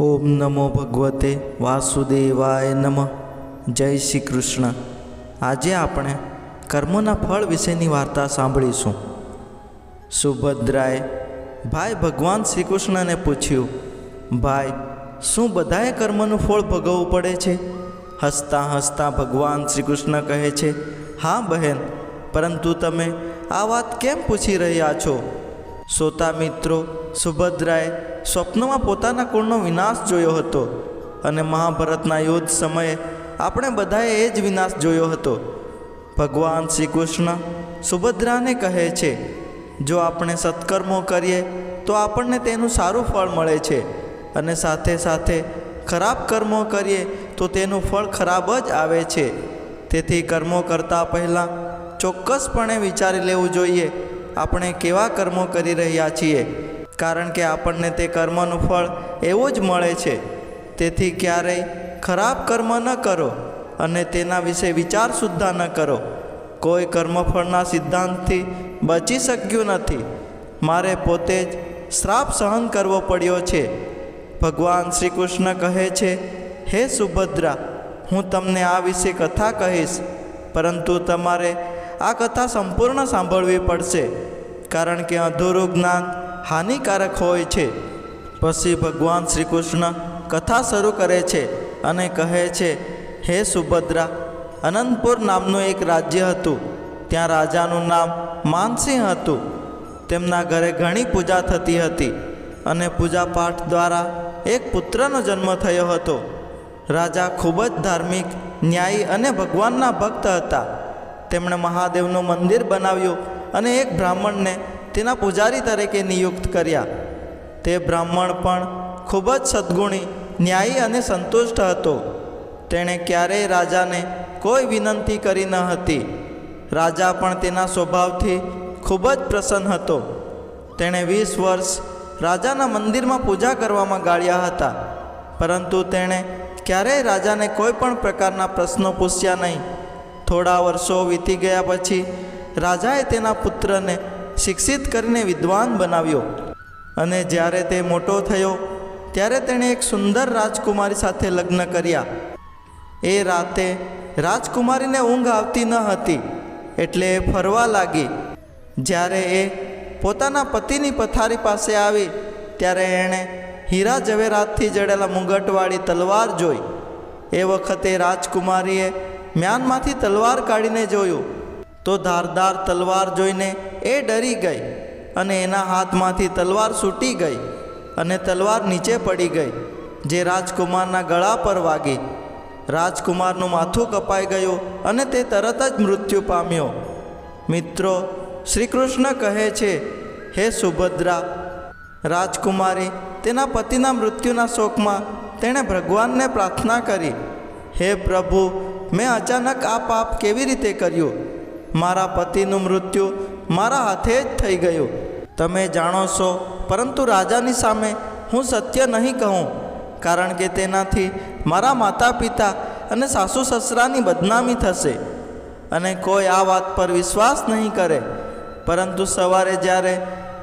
ઓમ નમો ભગવતે વાસુદેવાય નમઃ. જય શ્રી કૃષ્ણ. આજે આપણે કર્મોના ફળ વિશેની વાર્તા સાંભળીશું. સુભદ્રાએ ભાઈ ભગવાન શ્રી કૃષ્ણને પૂછ્યું, ભાઈ, શું બધાએ કર્મનું ફળ ભોગવવું પડે છે? હસતા હસતા ભગવાન શ્રી કૃષ્ણ કહે છે, હા બહેન, પરંતુ તમે આ વાત કેમ પૂછી રહ્યા છો? શ્રોતા મિત્રો, સુભદ્રાએ સ્વપ્નમાં પોતાના કુળનો વિનાશ જોયો હતો અને મહાભારતના યુદ્ધ સમયે આપણે બધાએ એ જ વિનાશ જોયો હતો. ભગવાન શ્રી કૃષ્ણ સુભદ્રાને કહે છે, જો આપણે સત્કર્મો કરીએ તો આપણને તેનું સારું ફળ મળે છે અને સાથે સાથે ખરાબ કર્મો કરીએ તો તેનું ફળ ખરાબ જ આવે છે. તેથી કર્મો કરતાં પહેલાં ચોક્કસપણે વિચારી લેવું જોઈએ આપણે કેવા કર્મો કરી રહ્યા છીએ, કારણ કે આપણને તે કર્મનું ફળ એવું જ મળે છે. તેથી ક્યારેય ખરાબ કર્મ ન કરો અને તેના વિશે વિચાર સુદ્ધા ન કરો. કોઈ કર્મફળના સિદ્ધાંતથી બચી શક્યું નથી. મારે પોતે જ શ્રાપ સહન કરવો પડ્યો છે. ભગવાન શ્રી કૃષ્ણ કહે છે, હે સુભદ્રા, હું તમને આ વિશે કથા કહીશ, પરંતુ તમારે આ કથા સંપૂર્ણ સાંભળવી પડશે, કારણ કે અધૂરું જ્ઞાન હાનિકારક હોય છે. પછી ભગવાન શ્રી કૃષ્ણ કથા શરૂ કરે છે અને કહે છે, હે સુભદ્રા, અનંતપુર નામનું એક રાજ્ય હતું. ત્યાં રાજાનું નામ માનસિંહ હતું. તેમના ઘરે ઘણી પૂજા થતી હતી અને પૂજાપાઠ દ્વારા એક પુત્રનો જન્મ થયો હતો. રાજા ખૂબ જ ધાર્મિક, ન્યાયી અને ભગવાનના ભક્ત હતા. તેમણે મહાદેવનું મંદિર બનાવ્યું અને એક બ્રાહ્મણને તેના પૂજારી તરીકે નિયુક્ત કર્યા. તે બ્રાહ્મણ પણ ખૂબ જ સદ્ગુણી, ન્યાયી અને સંતુષ્ટ હતો. તેણે ક્યારેય રાજાને કોઈ વિનંતી કરી ન હતી. રાજા પણ તેના સ્વભાવથી ખૂબ જ પ્રસન્ન હતો. તેણે 20 વર્ષ રાજાના મંદિરમાં પૂજા કરવામાં ગાળ્યા હતા, પરંતુ તેણે ક્યારેય રાજાને કોઈ પણ પ્રકારના પ્રશ્નો પૂછ્યા નહીં. થોડા વર્ષો વીતી ગયા પછી રાજાએ તેના પુત્રને શિક્ષિત કરીને વિદ્વાન બનાવ્યો અને જ્યારે તે મોટો થયો ત્યારે તેણે એક સુંદર રાજકુમારી સાથે લગ્ન કર્યા. એ રાતે રાજકુમારીને ઊંઘ આવતી ન હતી, એટલે એ ફરવા લાગી. જ્યારે એ પોતાના પતિની પથારી પાસે આવી ત્યારે એણે હીરા જવેરાતથી જડેલા મુગટવાળી તલવાર જોઈ. એ વખતે રાજકુમારીએ મ્યાનમાંથી તલવાર કાઢીને જોયું તો ધારદાર તલવાર જોઈને એ ડરી ગઈ અને એના હાથમાંથી તલવાર છૂટી ગઈ અને તલવાર નીચે પડી ગઈ, જે રાજકુમારના ગળા પર વાગી. રાજકુમારનું માથું કપાઈ ગયું અને તે તરત જ મૃત્યુ પામ્યો. મિત્રો, શ્રી કૃષ્ણ કહે છે, હે સુભદ્રા, રાજકુમારી તેના પતિના મૃત્યુના શોકમાં તેણે ભગવાનને પ્રાર્થના કરી, હે પ્રભુ, મેં અચાનક આ પાપ કેવી રીતે કર્યું? મારા પતિનું મૃત્યુ મારા હાથે જ થઈ ગયું. તમે જાણો છો, પરંતુ રાજાની સામે હું સત્ય નહીં કહું, કારણ કે તેનાથી મારા માતા પિતા અને સાસુ સસરાની બદનામી થશે અને કોઈ આ વાત પર વિશ્વાસ નહીં કરે. પરંતુ સવારે જ્યારે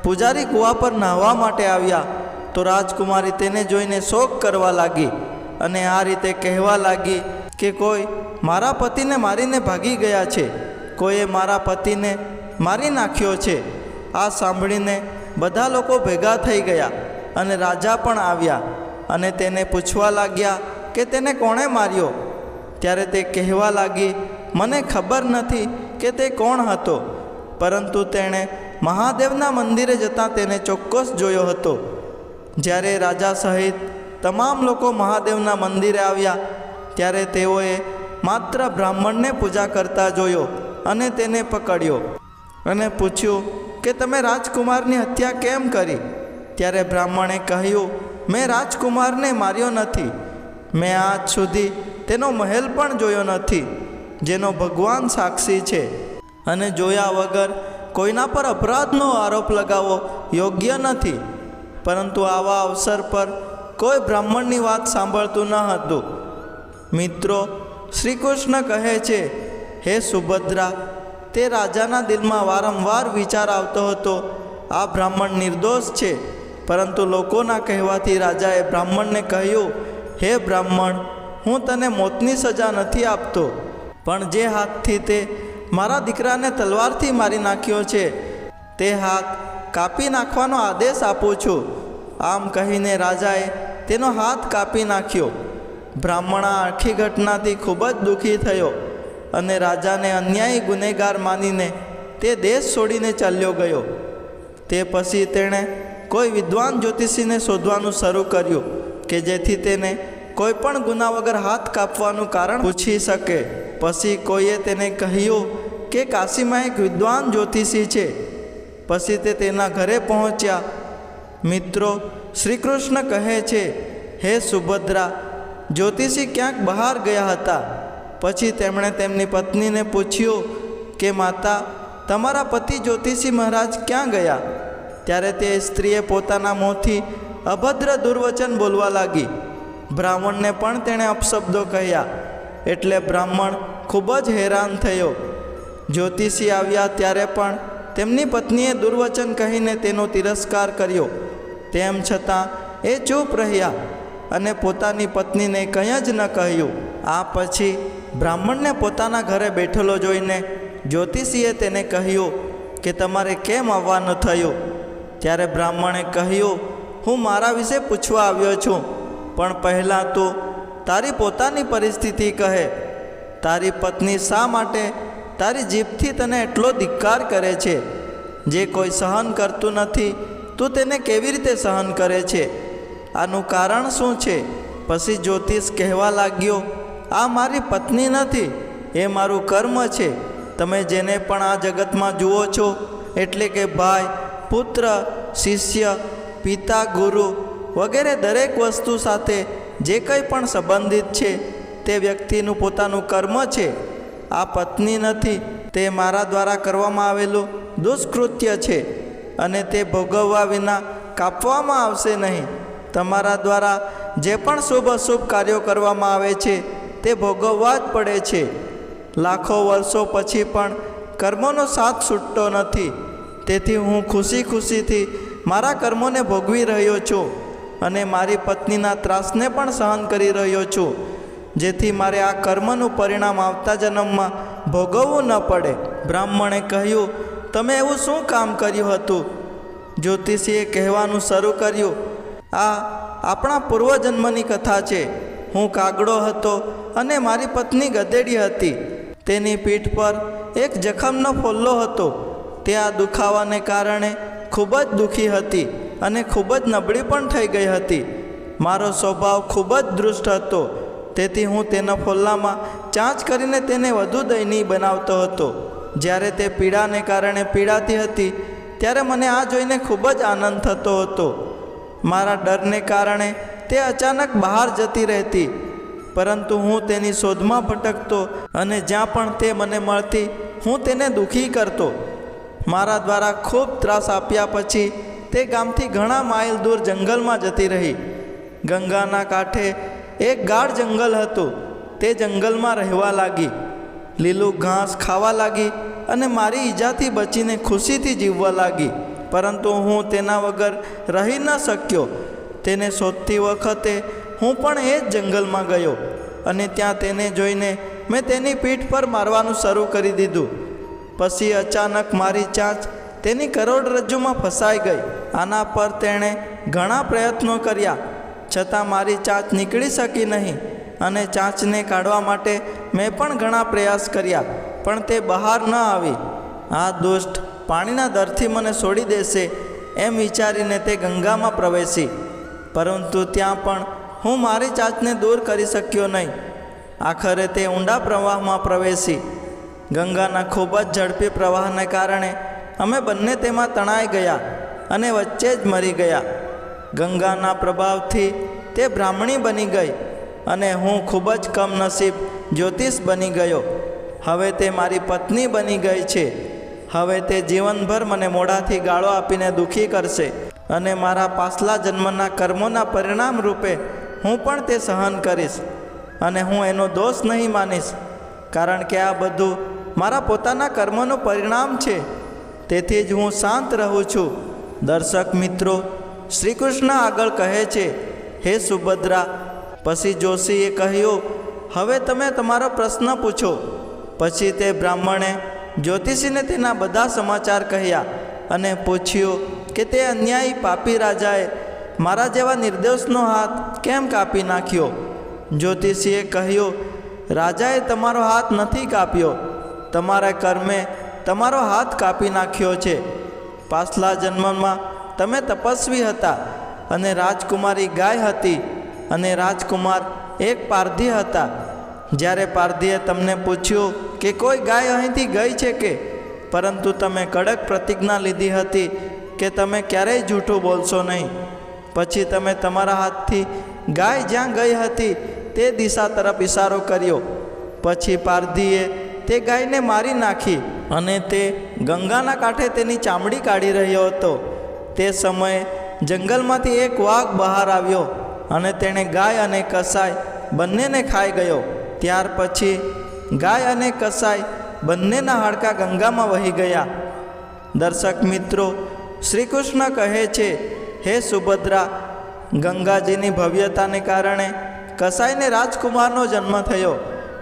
પૂજારી કૂવા પર નહાવા માટે આવ્યા તો રાજકુમારી તેને જોઈને શોક કરવા લાગી અને આ રીતે કહેવા લાગી કે કોઈ મારા પતિને મારીને ભાગી ગયા છે, કોઈએ મારા પતિને મારી નાખ્યો છે. આ સાંભળીને બધા લોકો ભેગા થઈ ગયા અને રાજા પણ આવ્યા અને તેને પૂછવા લાગ્યા કે તેને કોણે માર્યો. ત્યારે તે કહેવા લાગી, મને ખબર નથી કે તે કોણ હતો, પરંતુ તેણે મહાદેવના મંદિરે જતાં તેને ચોક્કસ જોયો હતો. જ્યારે રાજા સહિત તમામ લોકો મહાદેવના મંદિરે આવ્યા ત્યારે તેઓએ માત્ર બ્રાહ્મણને પૂજા કરતા જોયો અને તેને પકડ્યો અને પૂછ્યું કે તમે રાજકુમારની હત્યા કેમ કરી? ત્યારે બ્રાહ્મણે કહ્યું, મેં રાજકુમારને માર્યો નથી. મેં આજ સુધી તેનો મહેલ પણ જોયો નથી, જેનો ભગવાન સાક્ષી છે, અને જોયા વગર કોઈના પર અપરાધનો આરોપ લગાવવો યોગ્ય નથી. પરંતુ આવા અવસર પર કોઈ બ્રાહ્મણની વાત સાંભળતું ન હતું. મિત્રો, શ્રી કૃષ્ણ કહે છે, હે સુભદ્રા, તે રાજાના દિલમાં વારંવાર વિચાર આવતો હતો, આ બ્રાહ્મણ નિર્દોષ છે, પરંતુ લોકોના કહેવાથી રાજાએ બ્રાહ્મણને કહ્યું, હે બ્રાહ્મણ, હું તને મોતની સજા નથી આપતો, પણ જે હાથથી તે મારા દીકરાને તલવારથી મારી નાખ્યો છે તે હાથ કાપી નાખવાનો આદેશ આપું છું. આમ કહીને રાજાએ તેનો હાથ કાપી નાખ્યો. બ્રાહ્મણ આ આખી ઘટનાથી ખૂબ જ દુઃખી થયો અને રાજાને અન્યાયી ગુનેગાર માનીને તે દેશ છોડીને ચાલ્યો ગયો. તે પછી તેણે કોઈ વિદ્વાન જ્યોતિષીને શોધવાનું શરૂ કર્યું કે જેથી તેને કોઈ પણ ગુના વગર હાથ કાપવાનું કારણ પૂછી શકે. પછી કોઈએ તેને કહ્યું કે કાશીમાં એક વિદ્વાન જ્યોતિષી છે. પછી તે તેના ઘરે પહોંચ્યા. મિત્રો, શ્રી કૃષ્ણ કહે છે, હે સુભદ્રા, જ્યોતિષી ક્યાંક બહાર ગયા હતા. પછી તેમણે તેમની પત્નીને પૂછ્યું કે માતા, તમારા પતિ જ્યોતિષી મહારાજ ક્યાં ગયા? ત્યારે તે સ્ત્રીએ પોતાના મોંથી અભદ્ર દુર્વચન બોલવા લાગી. બ્રાહ્મણને પણ તેણે અપશબ્દો કહ્યા. એટલે બ્રાહ્મણ ખૂબ જ હેરાન થયો. જ્યોતિષી આવ્યા ત્યારે પણ તેમની પત્નીએ દુર્વચન કહીને તેનો તિરસ્કાર કર્યો. તેમ છતાં એ ચૂપ રહ્યા અને પોતાની પત્નીને કંઈ જ ન કહ્યું. આ પછી બ્રાહ્મણને પોતાના ઘરે બેઠેલો જોઈને જ્યોતિષીએ તેને કહ્યું કે તમારે કેમ આવવાનું થયું? ત્યારે બ્રાહ્મણે કહ્યું, હું મારા વિશે પૂછવા આવ્યો છું, પણ પહેલાં તો તારી પોતાની પરિસ્થિતિ કહે. તારી પત્ની શા માટે તારી જીભથી તને એટલો ધિક્કાર કરે છે? જે કોઈ સહન કરતું નથી, તું તેને કેવી રીતે સહન કરે છે? આનું કારણ શું છે? પછી જ્યોતિષ કહેવા લાગ્યો, આ મારી પત્ની નથી, એ મારું કર્મ છે. તમે જેને પણ આ જગતમાં જુઓ છો, એટલે કે ભાઈ, પુત્ર, શિષ્ય, પિતા, ગુરુ વગેરે દરેક વસ્તુ સાથે જે કંઈ પણ સંબંધિત છે તે વ્યક્તિનું પોતાનું કર્મ છે. આ પત્ની નથી, તે મારા દ્વારા કરવામાં આવેલું દુષ્કૃત્ય છે અને તે ભોગવવા વિના કાપવામાં આવશે નહીં. તમારા દ્વારા જે પણ શુભ અશુભ કાર્યો કરવામાં આવે છે તે ભોગવવા જ પડે છે. લાખો વર્ષો પછી પણ કર્મોનો સાથ છૂટતો નથી. તેથી હું ખુશી ખુશીથી મારા કર્મોને ભોગવી રહ્યો છું અને મારી પત્નીના ત્રાસને પણ સહન કરી રહ્યો છું, જેથી મારે આ કર્મનું પરિણામ આવતા જન્મમાં ભોગવવું ન પડે. બ્રાહ્મણે કહ્યું, તમે એવું શું કામ કર્યું હતું? જ્યોતિષીએ કહેવાનું શરૂ કર્યું, આ આપણા પૂર્વજન્મની કથા છે. હું કાગડો હતો અને મારી પત્ની ગધેડી હતી. તેની પીઠ પર એક જખમનો ફોલ્લો હતો. તે આ દુખાવાને કારણે ખૂબ જ દુઃખી હતી અને ખૂબ જ નબળી પણ થઈ ગઈ હતી. મારો સ્વભાવ ખૂબ જ દૃષ્ટ હતો, તેથી હું તેના ફોલ્લામાં ચાંચ કરીને તેને વધુ દયનીય બનાવતો હતો. જ્યારે તે પીડાને કારણે પીડાતી હતી ત્યારે મને આ જોઈને ખૂબ જ આનંદ થતો હતો. મારા ડરને કારણે તે અચાનક બહાર જતી રહેતી, પરંતુ હું તેની શોધમાં ભટકતો અને જ્યાં પણ તે મને મળતી હું તેને દુઃખી કરતો. મારા દ્વારા ખૂબ ત્રાસ આપ્યા પછી તે ગામથી ઘણા માઇલ દૂર જંગલમાં જતી રહી. ગંગાના કાંઠે એક ગાઢ જંગલ હતું. તે જંગલમાં રહેવા લાગી, લીલું ઘાસ ખાવા લાગી અને મારી ઈજાથી બચીને ખુશીથી જીવવા લાગી. પરંતુ હું તેના વગર રહી ન શક્યો. તેને શોધતી વખતે હું પણ એ જ જંગલમાં ગયો અને ત્યાં તેને જોઈને મેં તેની પીઠ પર મારવાનું શરૂ કરી દીધું. પછી અચાનક મારી ચાંચ તેની કરોડરજ્જુમાં ફસાઈ ગઈ. આના પર તેણે ઘણા પ્રયત્નો કર્યા, છતાં મારી ચાંચ નીકળી શકી નહીં અને ચાંચને કાઢવા માટે મેં પણ ઘણા પ્રયાસ કર્યા, પણ તે બહાર ન આવી. આ દુષ્ટ પાણીના દરથી મને છોડી દેશે એમ વિચારીને તે ગંગામાં પ્રવેશી, પરંતુ ત્યાં પણ હું મારી ચાંચને દૂર કરી શક્યો નહીં. આખરે તે ઊંડા પ્રવાહમાં પ્રવેશી. ગંગાના ખૂબ જ ઝડપી પ્રવાહને કારણે અમે બંને તેમાં તણાઈ ગયા અને વચ્ચે જ મરી ગયા. ગંગાના પ્રભાવથી તે બ્રાહ્મણી બની ગઈ અને હું ખૂબ જ કમનસીબ જ્યોતિષ બની ગયો. હવે તે મારી પત્ની બની ગઈ છે. હવે તે જીવનભર મને મોઢાથી ગાળો આપીને દુઃખી કરશે અને મારા પાછલા જન્મના કર્મોના પરિણામ રૂપે હું પણ તે સહન કરીશ અને હું એનો દોષ નહીં માનીશ, કારણ કે આ બધું મારા પોતાના કર્મનું પરિણામ છે. તેથી જ હું શાંત રહું છું. દર્શક મિત્રો, શ્રી કૃષ્ણ આગળ કહે છે, હે સુભદ્રા. પછી જોશીએ કહ્યું, હવે તમે તમારો પ્રશ્ન પૂછો. પછી તે બ્રાહ્મણે જ્યોતિષીને તેના બધા સમાચાર કહ્યા અને પૂછ્યું કે તે અન્યાયી પાપી રાજાએ મારા જેવા નિર્દોષનો હાથ કેમ કાપી નાખ્યો. જ્યોતિષીએ કહ્યું, રાજાએ તમારો હાથ નથી કાપ્યો, તમારા કર્મે તમારો હાથ કાપી નાખ્યો છે. પાછલા જન્મમાં તમે તપસ્વી હતા અને રાજકુમારી ગાય હતી અને રાજકુમાર એક પારધી હતા. જ્યારે પારધીએ તમને પૂછ્યું કે કોઈ ગાય અહીંથી ગઈ છે કે, પરંતુ તમે કડક પ્રતિજ્ઞા લીધી હતી કે તમે ક્યારેય જૂઠું બોલશો નહીં. પછી તમે તમારા હાથથી ગાય જ્યાં ગઈ હતી તે દિશા તરફ ઇશારો કર્યો. પછી પારધીએ તે ગાયને મારી નાખી અને તે ગંગાના કાંઠે તેની ચામડી કાઢી રહ્યો હતો. તે સમયે જંગલમાંથી એક વાઘ બહાર આવ્યો અને તેણે ગાય અને કસાય બંનેને ખાઈ ગયો. ત્યાર પછી ગાય અને કસાય બંનેના હાડકાં ગંગામાં વહી ગયા. દર્શક મિત્રો, શ્રી કૃષ્ણ કહે છે, હે સુભદ્રા, ગંગાજીની ભવ્યતાને કારણે કસાયને રાજકુમારનો જન્મ થયો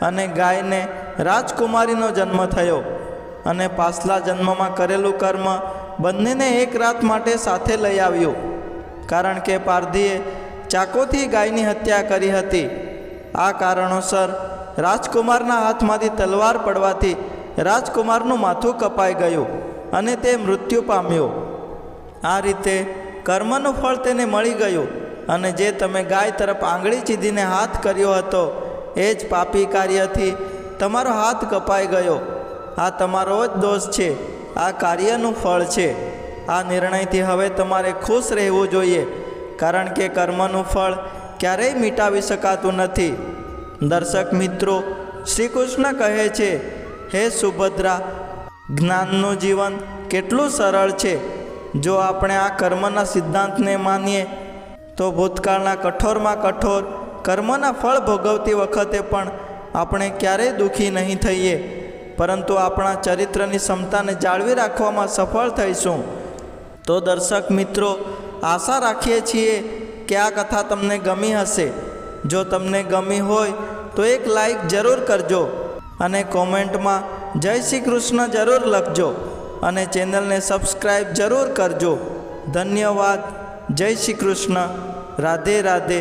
અને ગાયને રાજકુમારીનો જન્મ થયો. અને પાછલા જન્મમાં કરેલું કર્મ બંનેને એક રાત માટે સાથે લઈ આવ્યું. કારણ કે પારધીએ ચાકોથી ગાયની હત્યા કરી હતી. આ કારણોસર રાજકુમારના હાથમાંથી તલવાર પડવાથી રાજકુમારનું માથું કપાઈ ગયું અને તે મૃત્યુ પામ્યો. આ રીતે કર્મનું ફળ તેને મળી ગયું. અને જે તમે ગાય તરફ આંગળી ચીંધીને હાથ કર્યો હતો એ જ પાપી કાર્યથી તમારો હાથ કપાઈ ગયો. આ તમારો જ દોષ છે, આ કાર્યનું ફળ છે. આ નિર્ણયથી હવે તમારે ખુશ રહેવું જોઈએ, કારણ કે કર્મનું ફળ ક્યારેય મિટાવી શકાતું નથી. દર્શક મિત્રો, શ્રી કૃષ્ણ કહે છે, હે સુભદ્રા, જ્ઞાનનું જીવન કેટલું સરળ છે. જો આપણે આ કર્મના સિદ્ધાંતને માનીએ તો ભૂતકાળના કઠોરમાં કઠોર કર્મના ફળ ભોગવતી વખતે પણ આપણે ક્યારેય દુઃખી નહીં થઈએ, પરંતુ આપણા ચરિત્રની ક્ષમતાને જાળવી રાખવામાં સફળ થઈશું. તો દર્શક મિત્રો, આશા રાખીએ છીએ કે આ કથા તમને ગમી હશે. જો તમને ગમી હોય તો એક લાઈક જરૂર કરજો અને કોમેન્ટમાં જય શ્રી કૃષ્ણ જરૂર લખજો અને ચેનલને સબસ્ક્રાઈબ જરૂર કરજો. ધન્યવાદ. જય શ્રી કૃષ્ણ. રાધે રાધે.